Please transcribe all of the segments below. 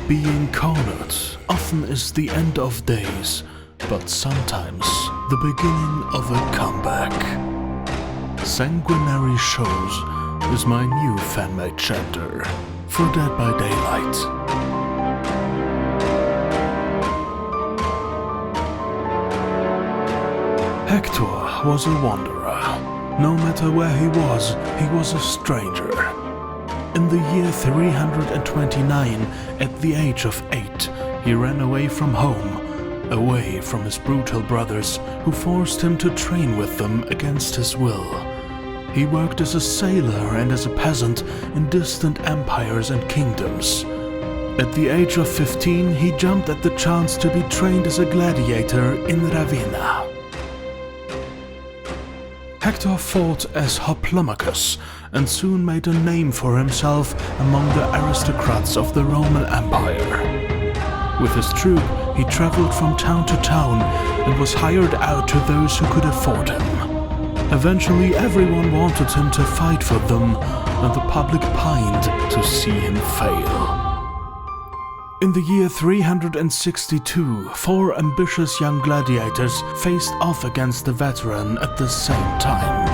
Being cornered often is the end of days, but sometimes the beginning of a comeback. Sanguinary Shows is my new fan-made chapter for Dead by Daylight. Hector was a wanderer. No matter where he was a stranger. In the year 329, at the age of 8, he ran away from home, away from his brutal brothers who forced him to train with them against his will. He worked as a sailor and as a peasant in distant empires and kingdoms. At the age of 15, he jumped at the chance to be trained as a gladiator in Ravenna. Hector fought as Hoplomachus and soon made a name for himself among the aristocrats of the Roman Empire. With his troop, he traveled from town to town and was hired out to those who could afford him. Eventually, everyone wanted him to fight for them, and the public pined to see him fail. In the year 362, 4 ambitious young gladiators faced off against the veteran at the same time.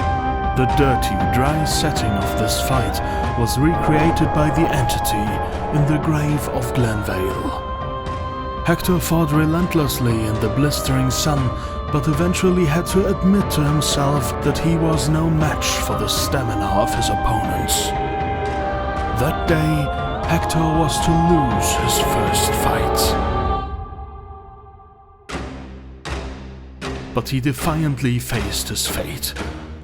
The dirty, dry setting of this fight was recreated by the entity in the grave of Glenvale. Hector fought relentlessly in the blistering sun, but eventually had to admit to himself that he was no match for the stamina of his opponents. That day, Hector was to lose his first fight. But he defiantly faced his fate.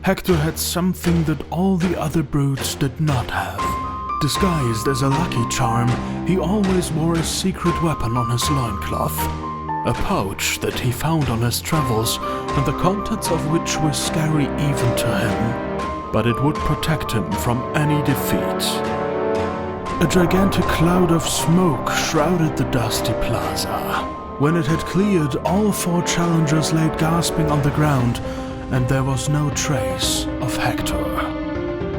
Hector had something that all the other brutes did not have. Disguised as a lucky charm, he always wore a secret weapon on his loincloth. A pouch that he found on his travels, and the contents of which were scary even to him. But it would protect him from any defeat. A gigantic cloud of smoke shrouded the dusty plaza. When it had cleared, all 4 challengers lay gasping on the ground, and there was no trace of Hector.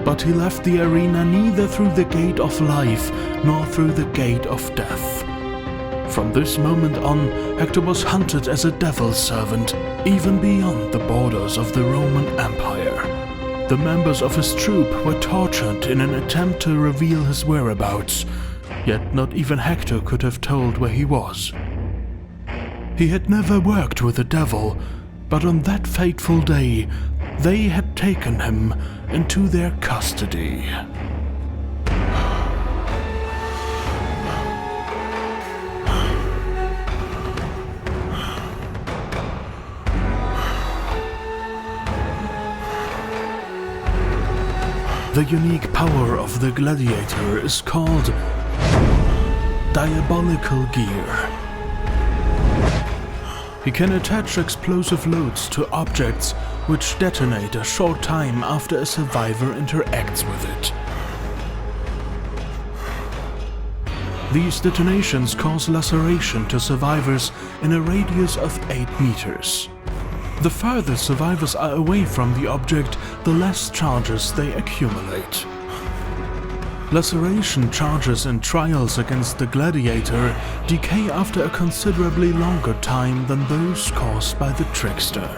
But he left the arena neither through the gate of life nor through the gate of death. From this moment on, Hector was hunted as a devil's servant, even beyond the borders of the Roman Empire. The members of his troop were tortured in an attempt to reveal his whereabouts, yet not even Hector could have told where he was. He had never worked with the devil, but on that fateful day, they had taken him into their custody. The unique power of the Gladiator is called Diabolical Gear. He can attach explosive loads to objects which detonate a short time after a survivor interacts with it. These detonations cause laceration to survivors in a radius of 8 meters. The further survivors are away from the object, the less charges they accumulate. Laceration charges in trials against the Gladiator decay after a considerably longer time than those caused by the trickster.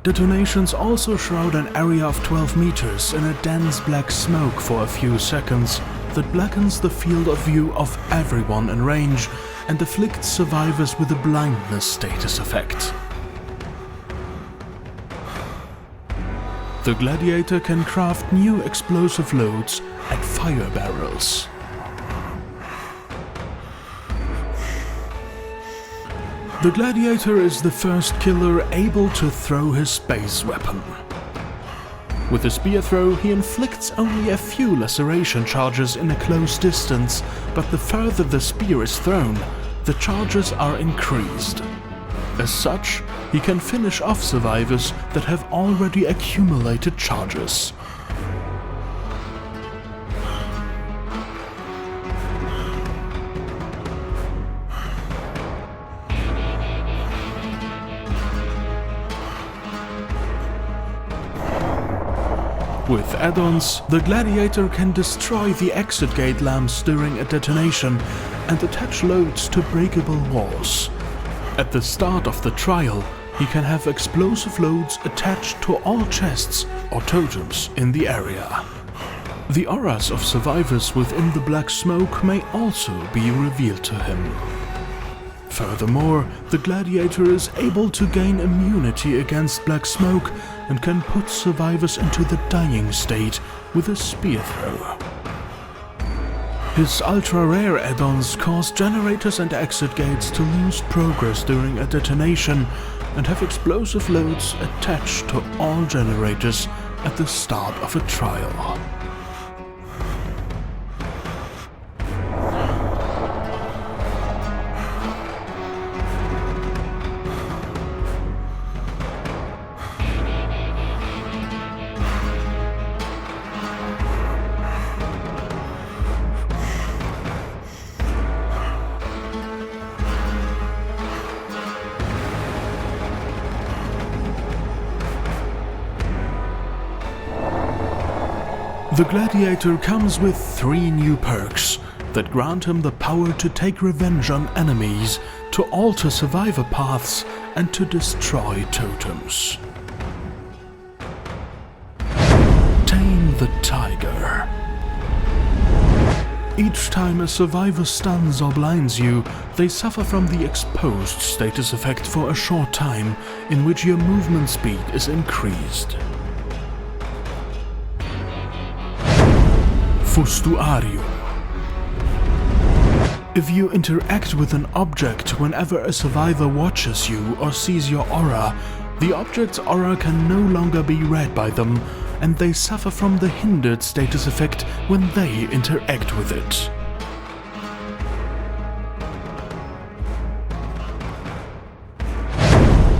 Detonations also shroud an area of 12 meters in a dense black smoke for a few seconds that blackens the field of view of everyone in range and afflicts survivors with a blindness status effect. The Gladiator can craft new explosive loads at fire barrels. The Gladiator is the first killer able to throw his space weapon. With a spear throw, he inflicts only a few laceration charges in a close distance, but the further the spear is thrown, the charges are increased. As such, he can finish off survivors that have already accumulated charges. With add-ons, the Gladiator can destroy the exit gate lamps during a detonation and attach loads to breakable walls. At the start of the trial, he can have explosive loads attached to all chests or totems in the area. The auras of survivors within the black smoke may also be revealed to him. Furthermore, the Gladiator is able to gain immunity against black smoke and can put survivors into the dying state with a spear throw. His ultra-rare add-ons cause generators and exit gates to lose progress during a detonation and have explosive loads attached to all generators at the start of a trial. The Gladiator comes with 3 new perks that grant him the power to take revenge on enemies, to alter survivor paths, and to destroy totems. Tame the Tiger. Each time a survivor stuns or blinds you, they suffer from the exposed status effect for a short time, in which your movement speed is increased. Fustuarium. If you interact with an object whenever a survivor watches you or sees your aura, the object's aura can no longer be read by them, and they suffer from the hindered status effect when they interact with it.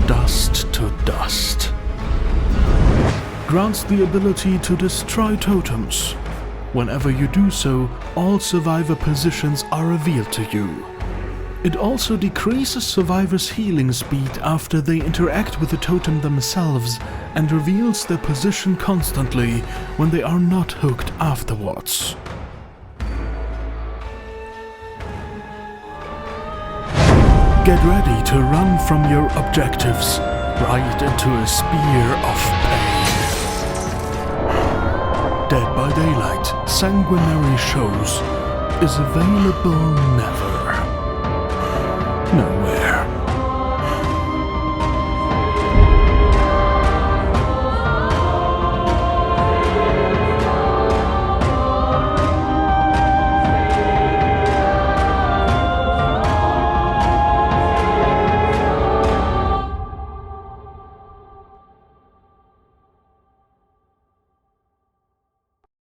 Dust to Dust. Grants the ability to destroy totems. Whenever you do so, all survivor positions are revealed to you. It also decreases survivors' healing speed after they interact with the totem themselves and reveals their position constantly when they are not hooked afterwards. Get ready to run from your objectives right into a spear of pain. Dead by Daylight, Sanguinary Shows is available never.